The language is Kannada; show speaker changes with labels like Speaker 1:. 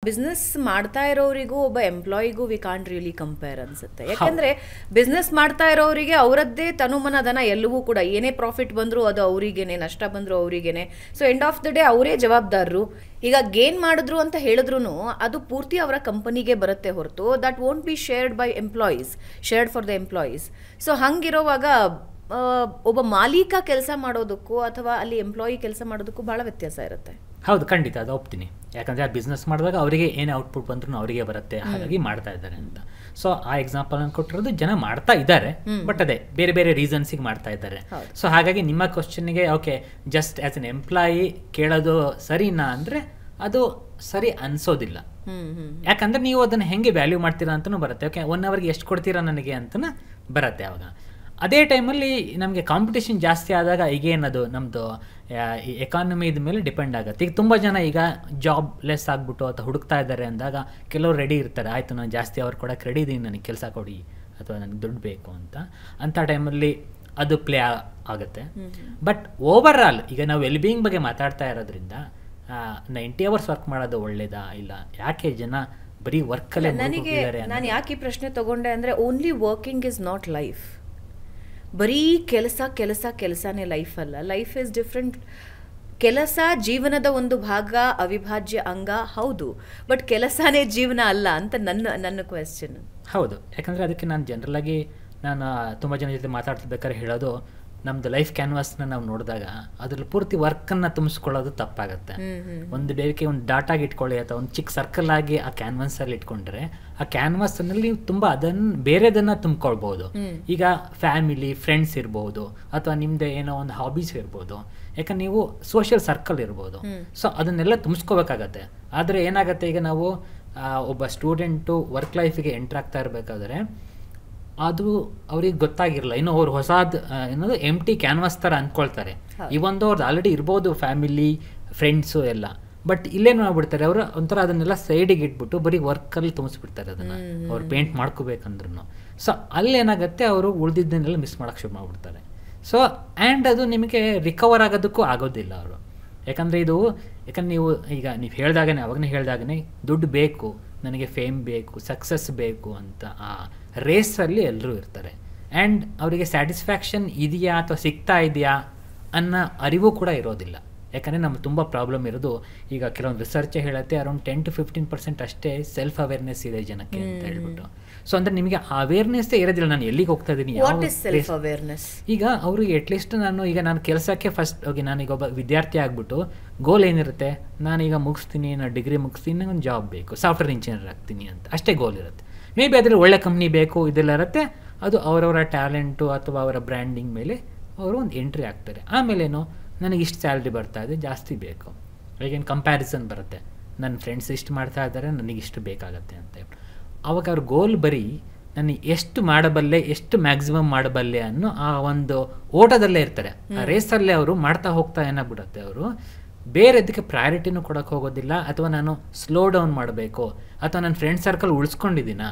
Speaker 1: ಬಿಸ್ನೆಸ್ ಮಾಡ್ತಾ ಇರೋರಿಗೂ ಒಬ್ಬ ಎಂಪ್ಲಾಯಿಗೂ ವಿ ಕಾಂಟ್ ರಿಯಲಿ ಕಂಪೇರ್ ಅನ್ಸುತ್ತೆ. ಯಾಕಂದ್ರೆ ಬಿಸ್ನೆಸ್ ಮಾಡ್ತಾ ಇರೋರಿಗೆ ಅವರದ್ದೇ ತನುಮನ ಧನ ಎಲ್ಲವೂ ಕೂಡ, ಏನೇ ಪ್ರಾಫಿಟ್ ಬಂದ್ರು ಅದು ಅವರಿಗೇನೆ, ನಷ್ಟ ಬಂದ್ರು ಅವರಿಗೇನೆ. So end of the day ಅವರೇ ಜವಾಬ್ದಾರರು. ಈಗ ಗೇನ್ ಮಾಡಿದ್ರು ಅಂತ ಹೇಳಿದ್ರು ಅದು ಪೂರ್ತಿ ಅವರ ಕಂಪನಿಗೆ ಬರುತ್ತೆ ಹೊರತು that won't be shared by employees, shared for the employees. So ಹಂಗಿರೋವಾಗ ಒಬ್ಬ ಮಾಲೀಕ ಕೆಲಸ ಮಾಡೋದಕ್ಕೂ ಅಥವಾ ಅಲ್ಲಿ ಎಂಪ್ಲಾಯಿ ಕೆಲಸ ಮಾಡೋದಕ್ಕೂ ಬಹಳ ವ್ಯತ್ಯಾಸ ಇರುತ್ತೆ.
Speaker 2: ಹೌದು, ಖಂಡಿತ ಅದು ಒಪ್ತೀನಿ. ಯಾಕಂದರೆ ಆ ಬಿಸ್ನೆಸ್ ಮಾಡಿದಾಗ ಅವರಿಗೆ ಏನು ಔಟ್ಪುಟ್ ಬಂದ್ರೂ ಅವರಿಗೆ ಬರುತ್ತೆ, ಹಾಗಾಗಿ ಮಾಡ್ತಾ ಇದ್ದಾರೆ ಅಂತ. ಸೊ ಆ ಎಕ್ಸಾಂಪಲ್ ಅನ್ನು ಕೊಟ್ಟಿರೋದು ಜನ ಮಾಡ್ತಾ ಇದ್ದಾರೆ, ಬಟ್ ಅದೇ ಬೇರೆ ಬೇರೆ ರೀಸನ್ಸಿಗೆ ಮಾಡ್ತಾ ಇದ್ದಾರೆ. ಸೊ ಹಾಗಾಗಿ ನಿಮ್ಮ ಕ್ವಶನ್ಗೆ okay just as an employee ಕೇಳೋದು ಸರಿನಾ ಅಂದರೆ ಅದು ಸರಿ ಅನ್ಸೋದಿಲ್ಲ. ಯಾಕಂದ್ರೆ ನೀವು ಅದನ್ನು ಹೆಂಗೆ ವ್ಯಾಲ್ಯೂ ಮಾಡ್ತೀರಾ ಅಂತಲೂ ಬರುತ್ತೆ. ಓಕೆ 1 ಅವರ್ಗೆ ಎಷ್ಟು ಕೊಡ್ತೀರಾ ನನಗೆ ಅಂತಲೂ ಬರುತ್ತೆ. ಅವಾಗ ಅದೇ ಟೈಮಲ್ಲಿ ನಮಗೆ ಕಾಂಪಿಟೇಷನ್ ಜಾಸ್ತಿ ಆದಾಗ ಈಗೇನದು ನಮ್ಮದು ಈ ಎಕಾನಮಿ ಇದ ಮೇಲೆ ಡಿಪೆಂಡ್ ಆಗುತ್ತೆ. ಈಗ ತುಂಬ ಜನ ಈಗ ಜಾಬ್ ಲೆಸ್ ಆಗಿಬಿಟ್ಟು ಅಥವಾ ಹುಡುಕ್ತಾ ಇದ್ದಾರೆ ಅಂದಾಗ ಕೆಲವರು ರೆಡಿ ಇರ್ತಾರೆ, ಆಯಿತು ನಾನು ಜಾಸ್ತಿ ಅವ್ರು ಕೊಡೋಕೆ ರೆಡಿ ಇದ್ದೀನಿ, ನನಗೆ ಕೆಲಸ ಕೊಡಿ ಅಥವಾ ನನಗೆ ದುಡ್ಡು ಬೇಕು ಅಂತ. ಅಂಥ ಟೈಮಲ್ಲಿ ಅದು ಪ್ಲೇ ಆಗುತ್ತೆ. ಬಟ್ ಓವರ್ ಆಲ್ ಈಗ ನಾವು ವೆಲ್ಬೀಯಿಂಗ್ ಬಗ್ಗೆ ಮಾತಾಡ್ತಾ ಇರೋದ್ರಿಂದ 90 ಅವರ್ಸ್ ವರ್ಕ್ ಮಾಡೋದು ಒಳ್ಳೇದಾ ಇಲ್ಲ, ಯಾಕೆ ಜನ ಬರೀ ವರ್ಕಲ್ಲೇ
Speaker 1: ನಾನು ಯಾಕೆ ಈ ಪ್ರಶ್ನೆ ತಗೊಂಡೆ ಅಂದರೆ only working is not life. ಬರೀ ಕೆಲಸನೇ ಲೈಫ್ ಅಲ್ಲ. Life is different. ಕೆಲಸ ಜೀವನದ ಒಂದು ಭಾಗ, ಅವಿಭಾಜ್ಯ ಅಂಗ ಹೌದು, ಬಟ್ ಕೆಲಸನೇ ಜೀವನ ಅಲ್ಲ ಅಂತ ನನ್ನ ಕ್ವೆಶ್ಚನ್.
Speaker 2: ಹೌದು, ಯಾಕಂದರೆ ಅದಕ್ಕೆ ನಾನು ಜನರಲಾಗಿ ತುಂಬ ಜನ ಜೊತೆ ಮಾತಾಡ್ತಿರ್ಬೇಕಾದ್ರೆ ಹೇಳೋದು, ನಮ್ಮದು ಲೈಫ್ ಕ್ಯಾನ್ವಾಸ್ನ ನಾವು ನೋಡಿದಾಗ ಅದ್ರಲ್ಲಿ ಪೂರ್ತಿ ವರ್ಕನ್ನು ತುಂಬಿಸ್ಕೊಳ್ಳೋದು ತಪ್ಪಾಗುತ್ತೆ. ಒಂದು ಬೇಕೆ ಒಂದು ಡಾಟಾಗಿ ಇಟ್ಕೊಳ್ಳಿ ಅಥವಾ ಒಂದು ಚಿಕ್ಕ ಸರ್ಕಲ್ ಆಗಿ ಆ ಕ್ಯಾನ್ವಾಸಲ್ಲಿ ಇಟ್ಕೊಂಡ್ರೆ ಆ ಕ್ಯಾನ್ವಾಸ್ನಲ್ಲಿ ನೀವು ತುಂಬ ಬೇರೆದನ್ನು ತುಂಬ್ಕೊಳ್ಬೋದು. ಈಗ ಫ್ಯಾಮಿಲಿ, ಫ್ರೆಂಡ್ಸ್ ಇರ್ಬೋದು ಅಥವಾ ನಿಮ್ಮದೇ ಏನೋ ಒಂದು ಹಾಬೀಸ್ ಇರ್ಬೋದು, ಯಾಕಂದ್ರೆ ನೀವು ಸೋಷಿಯಲ್ ಸರ್ಕಲ್ ಇರ್ಬೋದು. ಸೊ ಅದನ್ನೆಲ್ಲ ತುಂಬಿಸ್ಕೋಬೇಕಾಗತ್ತೆ. ಆದರೆ ಏನಾಗುತ್ತೆ, ಈಗ ನಾವು ಒಬ್ಬ ಸ್ಟೂಡೆಂಟು ವರ್ಕ್ ಲೈಫಿಗೆ ಎಂಟ್ರ್ ಆಗ್ತಾ ಇರಬೇಕಾದ್ರೆ ಅದು ಅವ್ರಿಗೆ ಗೊತ್ತಾಗಿರಲ್ಲ, ಇನ್ನು ಅವ್ರು ಹೊಸದು ಏನದು ಎಂಟಿ ಕ್ಯಾನ್ವಾಸ್ ಥರ ಅಂದ್ಕೊಳ್ತಾರೆ. ಇವೊಂದು ಅವ್ರದ್ದು ಆಲ್ರೆಡಿ ಇರ್ಬೋದು ಫ್ಯಾಮಿಲಿ, ಫ್ರೆಂಡ್ಸು ಎಲ್ಲ, ಬಟ್ ಇಲ್ಲೇನು ಮಾಡ್ಬಿಡ್ತಾರೆ ಅವರು ಒಂಥರ ಅದನ್ನೆಲ್ಲ ಸೈಡಿಗೆ ಇಟ್ಬಿಟ್ಟು ಬರೀ ವರ್ಕಲ್ಲಿ ತುಂಬಿಸ್ಬಿಡ್ತಾರೆ ಅದನ್ನು, ಅವ್ರು ಪೇಂಟ್ ಮಾಡ್ಕೋಬೇಕಂದ್ರೂ. ಸೊ ಅಲ್ಲೇನಾಗುತ್ತೆ, ಅವರು ಉಳಿದಿದ್ದನ್ನೆಲ್ಲ ಮಿಸ್ ಮಾಡೋಕ್ಕೆ ಶುರು ಮಾಡಿಬಿಡ್ತಾರೆ. ಸೊ ಆ್ಯಂಡ್ ಅದು ನಿಮಗೆ ರಿಕವರ್ ಆಗೋದಕ್ಕೂ ಆಗೋದಿಲ್ಲ ಅವರು. ಯಾಕಂದರೆ ನೀವು ಹೇಳ್ದಾಗನೇ ಅವಾಗನೇ ಹೇಳ್ದಾಗನೇ ದುಡ್ಡು ಬೇಕು, ನನಗೆ ಫೇಮ್ ಬೇಕು, ಸಕ್ಸಸ್ ಬೇಕು ಅಂತ ಆ ರೇಸಲ್ಲಿ ಎಲ್ಲರೂ ಇರ್ತಾರೆ. ಆ್ಯಂಡ್ ಅವರಿಗೆ ಸ್ಯಾಟಿಸ್ಫ್ಯಾಕ್ಷನ್ ಇದೆಯಾ ಅಥವಾ ಸಿಗ್ತಾ ಇದೆಯಾ ಅನ್ನೋ ಅರಿವು ಕೂಡ ಇರೋದಿಲ್ಲ. ಯಾಕಂದರೆ ನಮ್ಗೆ ತುಂಬ ಪ್ರಾಬ್ಲಮ್ ಇರೋದು, ಈಗ ಕೆಲವೊಂದು ರಿಸರ್ಚೇ ಹೇಳುತ್ತೆ ಅರೌಂಡ್ 10 to 15% ಅಷ್ಟೇ ಸೆಲ್ಫ್ ಅವೇರ್ನೆಸ್ ಇದೆ ಜನಕ್ಕೆ ಅಂತ ಹೇಳ್ಬಿಟ್ಟು. ಸೊ ಅಂದರೆ ನಿಮಗೆ ಅವೇರ್ನೆಸ್ಸೇ ಇರೋದಿಲ್ಲ, ನಾನು ಎಲ್ಲಿಗೆ ಹೋಗ್ತಾ ಇದ್ದೀನಿ, ಈಗ ಅವ್ರಿಗೆ ಅಟ್ಲೀಸ್ಟ್ ನಾನು ಕೆಲಸಕ್ಕೆ ಫಸ್ಟ್ ಹೋಗಿ ನಾನೀಗ ಒಬ್ಬ ವಿದ್ಯಾರ್ಥಿ ಆಗಿಬಿಟ್ಟು ಗೋಲ್ ಏನಿರುತ್ತೆ, ನಾನೀಗ ಮುಗಿಸ್ತೀನಿ, ನಾನು ಡಿಗ್ರಿ ಮುಗಿಸ್ತೀನಿ, ನನಗೆ ಒಂದು ಜಾಬ್ ಬೇಕು, ಸಾಫ್ಟ್ವೇರ್ ಇಂಜಿನಿಯರ್ ಆಗ್ತೀನಿ ಅಂತ ಅಷ್ಟೇ ಗೋಲ್ ಇರುತ್ತೆ. ಮೇ ಬಿ ಅದರಲ್ಲಿ ಒಳ್ಳೆ ಕಂಪ್ನಿ ಬೇಕು ಇದೆಲ್ಲ ಇರುತ್ತೆ, ಅದು ಅವರವರ ಟ್ಯಾಲೆಂಟು ಅಥವಾ ಅವರ ಬ್ರ್ಯಾಂಡಿಂಗ್ ಮೇಲೆ ಅವರು ಒಂದು ಎಂಟ್ರಿ ಆಗ್ತಾರೆ. ಆಮೇಲೇನೋ ನನಗೆ ಇಷ್ಟು ಸ್ಯಾಲ್ರಿ ಬರ್ತಾ ಇದೆ, ಜಾಸ್ತಿ ಬೇಕು, ಈಗೇನು ಕಂಪ್ಯಾರಿಸನ್ ಬರುತ್ತೆ, ನನ್ನ ಫ್ರೆಂಡ್ಸ್ ಇಷ್ಟು ಮಾಡ್ತಾ ಇದ್ದಾರೆ, ನನಗಿಷ್ಟು ಬೇಕಾಗತ್ತೆ ಅಂತ. ಅವಾಗ ಅವ್ರ ಗೋಲ್ ಬರೀ ನಾನು ಎಷ್ಟು ಮಾಡಬಲ್ಲೆ, ಎಷ್ಟು ಮ್ಯಾಕ್ಸಿಮಮ್ ಮಾಡಬಲ್ಲೆ ಅನ್ನೋ ಆ ಒಂದು ಓಟದಲ್ಲೇ ಇರ್ತಾರೆ. ಆ ರೇಸಲ್ಲೇ ಅವರು ಮಾಡ್ತಾ ಹೋಗ್ತಾ ಏನಾಗ್ಬಿಡುತ್ತೆ, ಅವರು ಬೇರೆದಕ್ಕೆ ಪ್ರಯಾರಿಟಿನೂ ಕೊಡೋಕ್ಕೆ ಹೋಗೋದಿಲ್ಲ. ಅಥವಾ ನಾನು ಸ್ಲೋ ಡೌನ್ ಮಾಡಬೇಕು ಅಥವಾ ನನ್ನ ಫ್ರೆಂಡ್ ಸರ್ಕಲ್ ಉಳಿಸ್ಕೊಂಡಿದ್ದೀನ